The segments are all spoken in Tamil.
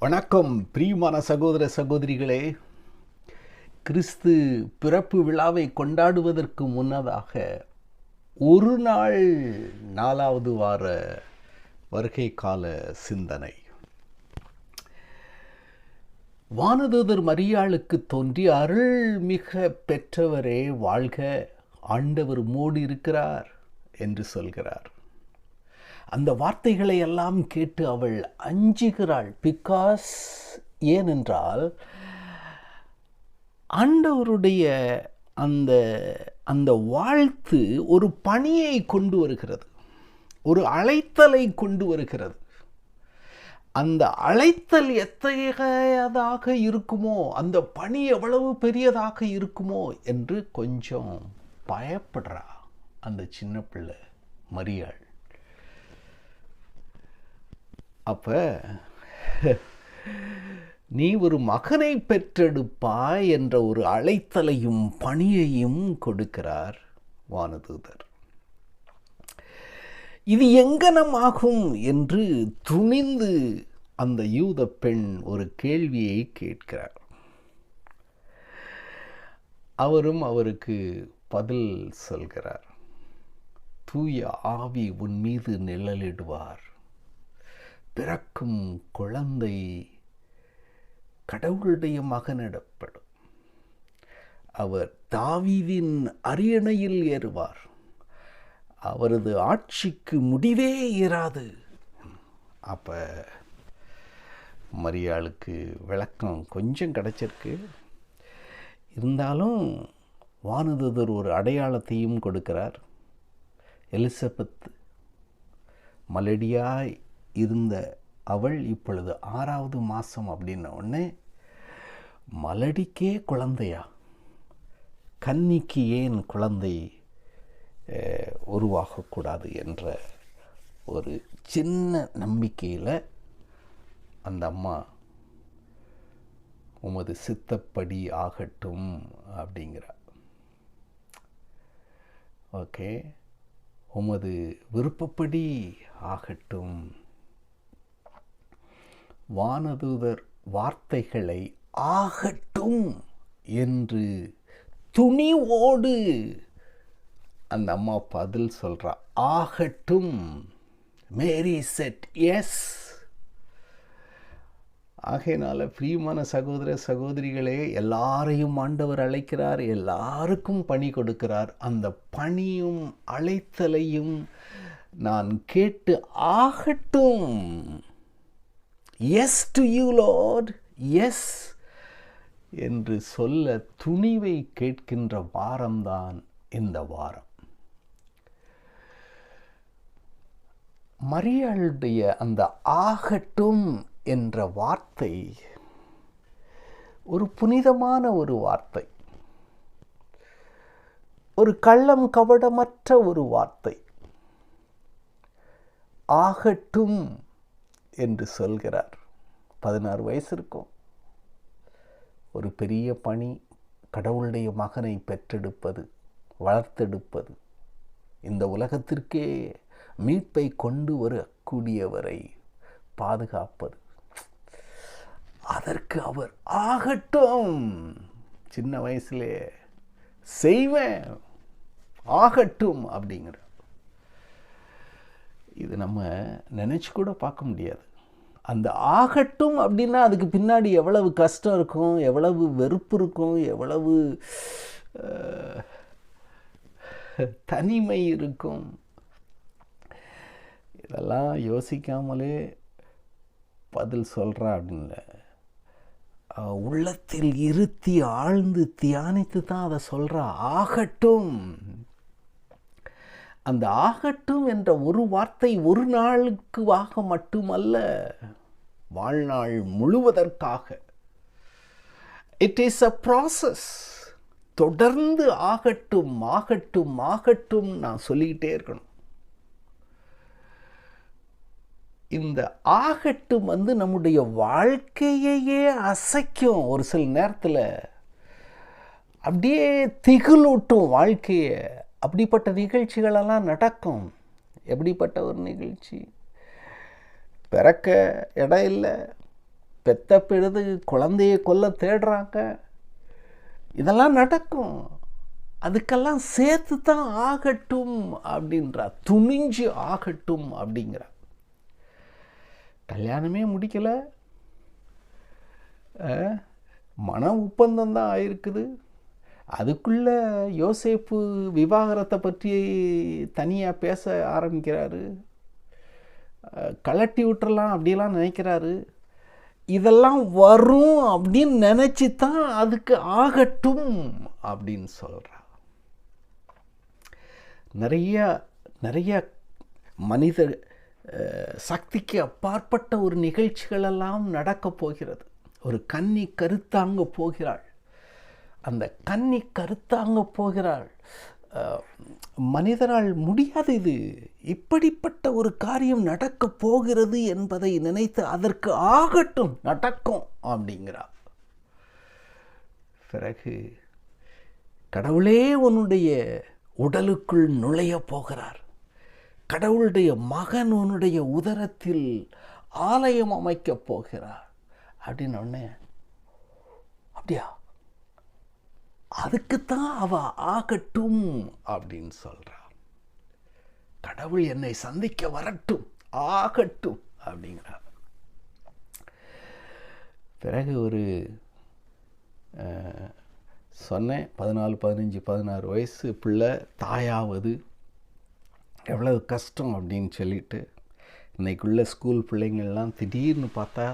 வணக்கம் பிரியமான சகோதர சகோதரிகளே. கிறிஸ்து பிறப்பு விழாவை கொண்டாடுவதற்கு முன்னதாக ஒரு நாள் 4வது வார வருகை கால சிந்தனை. வானதூதர் மரியாளுக்கு தோன்றி, அருள் மிக பெற்றவரே வாழ்க, ஆண்டவர் உம்மோடு இருக்கிறார் என்று சொல்கிறார். அந்த வார்த்தைகளை எல்லாம் கேட்டு அவள் அஞ்சுகிறாள். ஏனென்றால் ஆண்டவருடைய அந்த அந்த வாழ்த்து ஒரு பணியை கொண்டு வருகிறது, ஒரு அழைத்தலை கொண்டு வருகிறது. அந்த அழைத்தல் எத்தகையதாக இருக்குமோ, அந்த பணி எவ்வளவு பெரியதாக இருக்குமோ என்று கொஞ்சம் பயப்படுறா அந்த சின்ன பிள்ளை மரியாள். அப்ப நீ ஒரு மகனை பெற்றெடுப்பாய் என்ற ஒரு அழைத்தலையும் பணியையும் கொடுக்கிறார் வானதூதர். இது எங்கனமாகும் என்று துணிந்து அந்த யூத பெண் ஒரு கேள்வியை கேட்கிறார். அவரும் அவருக்கு பதில் சொல்கிறார். தூய ஆவி உன் மீது நிழலிடுவார், பிறக்கும் குழந்தை கடவுளுடைய மகனிடப்படும், அவர் தாவீதின் அரியணையில் ஏறுவார், அவரது ஆட்சிக்கு முடிவே இராது. அப்ப மரியாளுக்கு விளக்கம் கொஞ்சம் கிடைச்சிருக்கு. இருந்தாலும் வானதூதர் ஒரு அடையாளத்தையும் கொடுக்கிறார். எலிசபெத் மலடியாய் இருந்த அவள் இப்பொழுது 6வது மாதம் அப்படின்ன உடனே, மலடிக்கே குழந்தையா, கன்னிக்கு ஏன் குழந்தை உருவாகக்கூடாது என்ற ஒரு சின்ன நம்பிக்கையில் அந்த அம்மா உமது சித்தப்படி ஆகட்டும் அப்படிங்கிறார். ஓகே, உமது விருப்பப்படி ஆகட்டும். வானதூதர் வார்த்தைகளை ஆகட்டும் என்று துணிவோடு அந்த அம்மா பதில் சொல்றா. ஆகட்டும். மேரி செட் எஸ். ஆகையினால பிரியமான சகோதர சகோதரிகளே, எல்லாரையும் ஆண்டவர் அழைக்கிறார், எல்லாருக்கும் பணி கொடுக்கிறார். அந்த பணியும் அழைத்தலையும் நான் கேட்டு ஆகட்டும், yes to you Lord, yes என்று சொல்ல துணிவை கேட்கின்ற வாரம்தான் இந்த வாரம். மரியாளுடைய அந்த ஆகட்டும் என்ற வார்த்தை ஒரு புனிதமான ஒரு வார்த்தை, ஒரு கள்ளம் கபடமற்ற ஒரு வார்த்தை. ஆகட்டும் என்று சொல்கிறார். 16 வயசு இருக்கும். ஒரு பெரிய பணி, கடவுளுடைய மகனை பெற்றெடுப்பது, வளர்த்தெடுப்பது, இந்த உலகத்திற்கே மீட்பை கொண்டு வரக்கூடியவரை பாதுகாப்பது. அதற்கு அவர் ஆகட்டும், சின்ன வயசுலே செய்வேன், ஆகட்டும் அப்படிங்கிறார். இது நம்ம நினச்சி கூட பார்க்க முடியாது. அந்த ஆகட்டும் அப்படின்னா அதுக்கு பின்னாடி எவ்வளவு கஷ்டம் இருக்கும், எவ்வளவு வெறுப்பு இருக்கும், எவ்வளவு தனிமை இருக்கும். இதெல்லாம் யோசிக்காமலே பதில் சொல்கிறா அப்படின்னு உள்ளத்தில் இருத்தி ஆழ்ந்து தியானித்து தான் அதை சொல்கிறா. ஆகட்டும். அந்த ஆகட்டும் என்ற ஒரு வார்த்தை ஒரு நாளுக்காக மட்டுமல்ல, வாழ்நாள் முழுவதற்காக. It is a process. தொடர்ந்து ஆகட்டும் ஆகட்டும் ஆகட்டும் நான் சொல்லிக்கிட்டே இருக்கணும். இந்த ஆகட்டும் நம்முடைய வாழ்க்கையையே அசைக்கும். ஒரு சில நேரத்தில் அப்படியே திகிலூட்டும் வாழ்க்கையை. அப்படிப்பட்ட நிகழ்ச்சிகளெல்லாம் நடக்கும். எப்படிப்பட்ட ஒரு நிகழ்ச்சி? பிறக்க இடம் இல்லை, பெத்த பிறகு குழந்தைய கொல்ல தேடுறாங்க. இதெல்லாம் நடக்கும். அதுக்கெல்லாம் சேர்த்து தான் ஆகட்டும் அப்படின்றா, துணிஞ்சு ஆகட்டும் அப்படிங்கிறா. கல்யாணமே முடிக்கலை, மன ஒப்பந்தம் தான் ஆயிருக்குது. அதுக்குள்ளே யோசேப்பு விவாகரத்தை பற்றி தனியாக பேச ஆரம்பிக்கிறாரு. கலட்டி விட்டுறலாம் அப்படிலாம் நினைக்கிறாரு. இதெல்லாம் வரும் அப்படின்னு நினச்சி தான் அதுக்கு ஆகட்டும் அப்படின்னு சொல்கிறா. நிறைய மனித சக்திக்கு அப்பாற்பட்ட ஒரு நிகழ்ச்சிகளெல்லாம் நடக்கப் போகிறது. ஒரு கன்னி கருத்தாங்க போகிறாள். அந்த கன்னி கருத்தாங்க போகிறாள். மனிதனால் முடியாது, இது இப்படிப்பட்ட ஒரு காரியம் நடக்கப் போகிறது என்பதை நினைத்து அதற்கு ஆகட்டும், நடக்கும் அப்படிங்கிறார். பிறகு கடவுளே உன்னுடைய உடலுக்குள் நுழைய போகிறார். கடவுளுடைய மகன் உன்னுடைய உதரத்தில் ஆலயம் அமைக்கப் போகிறார் அப்படின்னு உடனே, அப்படியா, அதுக்குத்தான் அவ ஆகட்டும் அப்படின்னு சொல்றார். கடவுள் என்னை சந்திக்க வரட்டும், ஆகட்டும் அப்படிங்கிறார். பிறகு ஒரு சொன்னேன், 14, 15, 16 வயசு பிள்ளை தாயாவது எவ்வளவு கஷ்டம் அப்படின்னு சொல்லிட்டு, இன்றைக்குள்ள ஸ்கூல் பிள்ளைங்கள்லாம் திடீர்னு பார்த்தா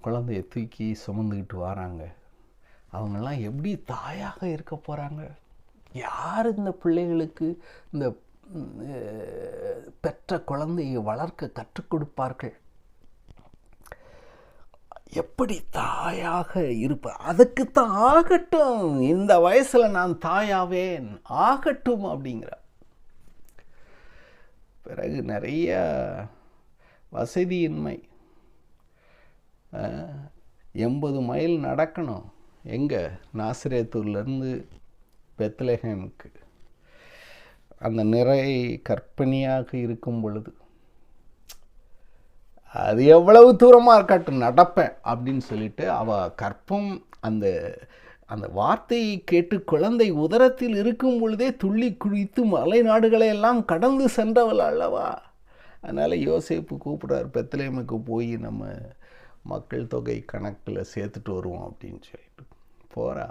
குழந்தைய தூக்கி சுமந்துக்கிட்டு வராங்க. அவங்கெல்லாம் எப்படி தாயாக இருக்க போகிறாங்க? யார் இந்த பிள்ளைகளுக்கு இந்த பெற்ற குழந்தையை வளர்க்க கற்றுக் கொடுப்பார்கள்? எப்படி தாயாக இருப்ப? அதுக்குத்தான் ஆகட்டும், இந்த வயசில் நான் தாயாவேன், ஆகட்டும் அப்படிங்கிற. பிறகு நிறைய வசதியின்மை, 80 மைல் நடக்கணும். எங்கே? நாசரேத்தூர்லேருந்து பெத்லஹேமுக்கு. அந்த நிறை கற்பனையாக இருக்கும் பொழுது, அது எவ்வளவு தூரமாக இருக்கட்டும் நடப்பேன் அப்படின்னு சொல்லிட்டு அவள் கற்பம் அந்த அந்த வார்த்தையை கேட்டு குழந்தை உதரத்தில் இருக்கும் பொழுதே துள்ளி குளித்து மலை நாடுகளை எல்லாம் கடந்து சென்றவள் அல்லவா. அதனால் யோசேப்பு கூப்பிட்றார், பெத்லஹேமுக்கு போய் நம்ம மக்கள் தொகை கணக்கில் சேர்த்துட்டு வருவோம் அப்படின்னு சொல்லிட்டு போகிறா.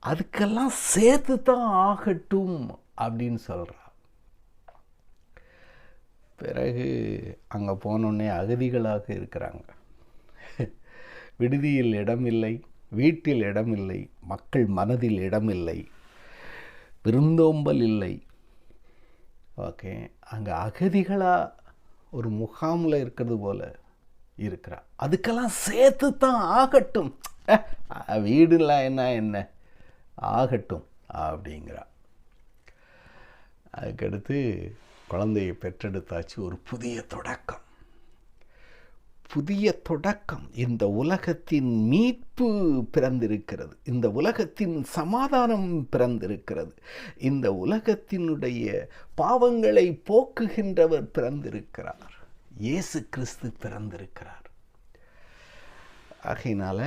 அதுக்கெல்லாம் சேர்த்து தான் ஆகட்டும் அப்படின்னு சொல்கிறா. பிறகு அங்கே போனோடனே அகதிகளாக இருக்கிறாங்க. விடுதியில் இடமில்லை, வீட்டில் இடமில்லை, மக்கள் மனதில் இடமில்லை, விருந்தோம்பல் இல்லை. ஓகே, அங்கே அகதிகளாக ஒரு முகாமில் இருக்கிறது போல் இருக்கிறா. அதுக்கெல்லாம் சேர்த்து தான் ஆகட்டும், வீடுலாம் என்ன ஆகட்டும் அப்படிங்கிறா. அதுக்கடுத்து குழந்தையை பெற்றெடுத்தாச்சு. ஒரு புதிய தொடக்கம், புதிய தொடக்கம். இந்த உலகத்தின் மீட்பு பிறந்திருக்கிறது, இந்த உலகத்தின் சமாதானம் பிறந்திருக்கிறது, இந்த உலகத்தினுடைய பாவங்களை போக்குகின்றவர் பிறந்திருக்கிறார், இயேசு கிறிஸ்து பிறந்திருக்கிறார். ஆகையினால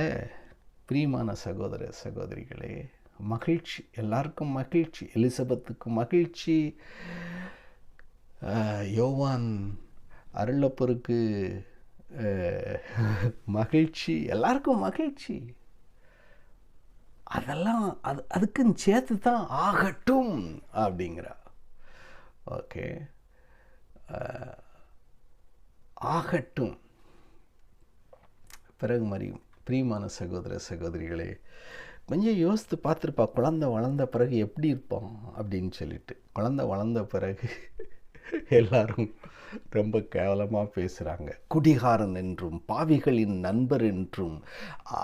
பிரியமான சகோதர சகோதரிகளே, மகிழ்ச்சி, எல்லாருக்கும் மகிழ்ச்சி. எலிசபெத்துக்கு மகிழ்ச்சி, யோவான் அருளப்பருக்கு மகிழ்ச்சி, எல்லாருக்கும் மகிழ்ச்சி. அதெல்லாம் அதுக்குன்னு சேர்த்து தான் ஆகட்டும் அப்படிங்கிறா. ஓகே, ஆகட்டும். பிறகு மறியும். பிரியமான சகோதர சகோதரிகளே, கொஞ்சம் யோசித்து பார்த்துருப்பா, குழந்தை வளர்ந்த பிறகு எப்படி இருப்போம் அப்படின்னு சொல்லிட்டு. குழந்தை வளர்ந்த பிறகு எல்லாரும் ரொம்ப கேவலமாக பேசுகிறாங்க. குடிகாரன் என்றும் பாவிகளின் நண்பர் என்றும்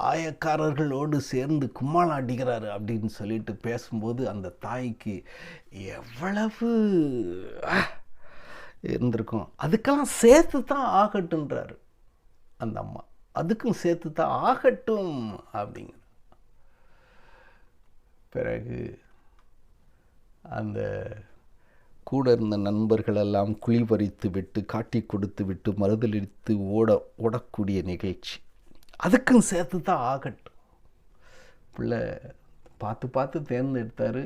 ஆயக்காரர்களோடு சேர்ந்து கும்மாளாடுகிறாரு அப்படின்னு சொல்லிட்டு பேசும்போது அந்த தாய்க்கு எவ்வளவு இருந்திருக்கும். அதுக்கெல்லாம் சேர்த்து தான் ஆகட்டுன்றாரு அந்த அம்மா. அதுக்கும் சேர்த்து தான் ஆகட்டும் அப்படிங்கிற. பிறகு அந்த கூட இருந்த நண்பர்களெல்லாம் குழிபறித்து விட்டு காட்டி கொடுத்து விட்டு மறுதளித்து ஓடக்கூடிய நிகழ்ச்சி. அதுக்கும் சேர்த்து தான் ஆகட்டும். பிள்ளை பார்த்து பார்த்து தேர்ந்தெடுத்தார்,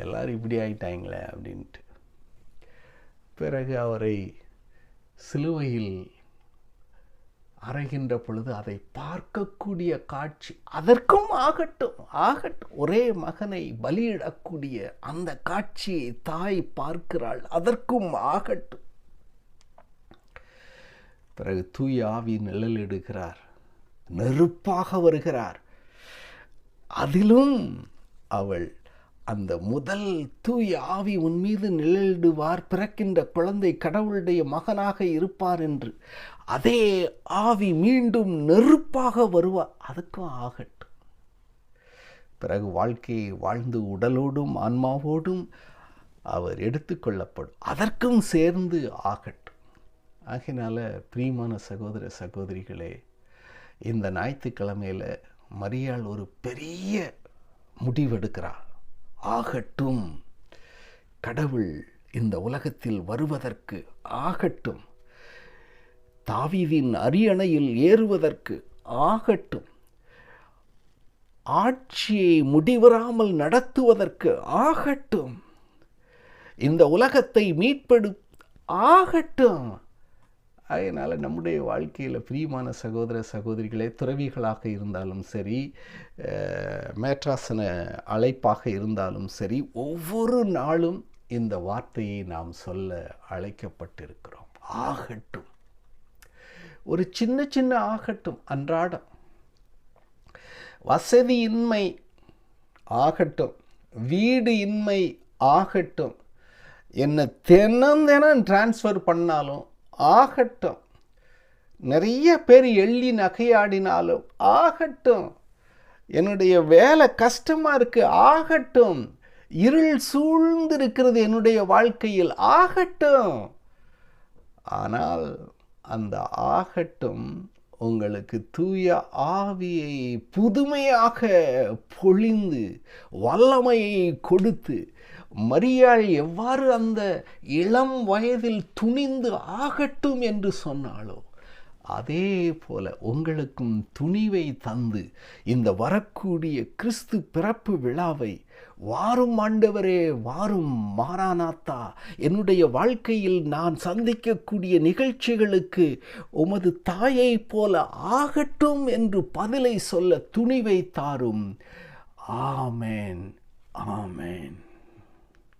எல்லோரும் இப்படி ஆகிட்டாங்களே அப்படின்ட்டு. பிறகு அவரை சிலுவையில் அறைகின்ற பொழுது அதை பார்க்கக்கூடிய காட்சி, அதற்கும் ஆகட்டும் ஆகட்டும். ஒரே மகனை பலியிடக்கூடிய அந்த காட்சியை தாய் பார்க்கிறாள், அதற்கும் ஆகட்டும். பிறகு தூய ஆவி நிழலிடுகிறார், நெருப்பாக வருகிறார். அதிலும் அவள் அந்த முதல் தூய ஆவி உன் மீது நிழலிடுவார், பிறக்கின்ற குழந்தை கடவுளுடைய மகனாக இருப்பார் என்று அதே ஆவி மீண்டும் நெருப்பாக வருவார், அதுக்கும் ஆகட்டும். பிறகு வாழ்க்கையை வாழ்ந்து உடலோடும் ஆன்மாவோடும் அவர் எடுத்துக்கொள்ளப்படும், அதற்கும் சேர்ந்து ஆகட்டும். ஆகினால பிரியமான சகோதர சகோதரிகளே, இந்த ஞாயிற்றுக்கிழமையில் மரியாள் ஒரு பெரிய முடிவெடுக்கிறார். ஆகட்டும், கடவுள் இந்த உலகத்தில் வருவதற்கு ஆகட்டும், தாவீதின் அரியணையில் ஏறுவதற்கு ஆகட்டும், ஆட்சியை முடிவராமல் நடத்துவதற்கு ஆகட்டும், இந்த உலகத்தை ஆகட்டும். அதனால் நம்முடைய வாழ்க்கையில் பிரியமான சகோதர சகோதரிகளே, துறவிகளாக இருந்தாலும் சரி, மேற்றாசன அழைப்பாக இருந்தாலும் சரி, ஒவ்வொரு நாளும் இந்த வார்த்தையை நாம் சொல்ல அழைக்கப்பட்டிருக்கிறோம். ஆகட்டும். ஒரு சின்ன சின்ன ஆகட்டும். அன்றாடம் வசதியின்மை ஆகட்டும், வீடு இன்மை ஆகட்டும், என்னை தினம் டிரான்ஸ்ஃபர் பண்ணாலும் ஆகட்டும், நிறைய பேர் எள்ளி நகையாடினாலும் ஆகட்டும், என்னுடைய வேலை கஷ்டமாக இருக்குது ஆகட்டும், இருள் சூழ்ந்திருக்கிறது என்னுடைய வாழ்க்கையில் ஆகட்டும். ஆனால் அந்த ஆகட்டும் உங்களுக்கு தூய ஆவியை புதுமையாக பொழிந்து வல்லமையை கொடுத்து, மரியாள் எவ்வாறு அந்த இளம் வயதில் துணிந்து ஆகட்டும் என்று சொன்னாலோ, அதே போல உங்களுக்கும் துணிவை தந்து இந்த வரக்கூடிய கிறிஸ்து பிறப்பு விழாவை, வாரும் ஆண்டவரே வாரும் மாரானாத்தா, என்னுடைய வாழ்க்கையில் நான் சந்திக்கக்கூடிய நிகழ்ச்சிகளுக்கு உமது தாயை போல ஆகட்டும் என்று பதிலை சொல்ல துணிவை தாரும். ஆமேன், ஆமேன்.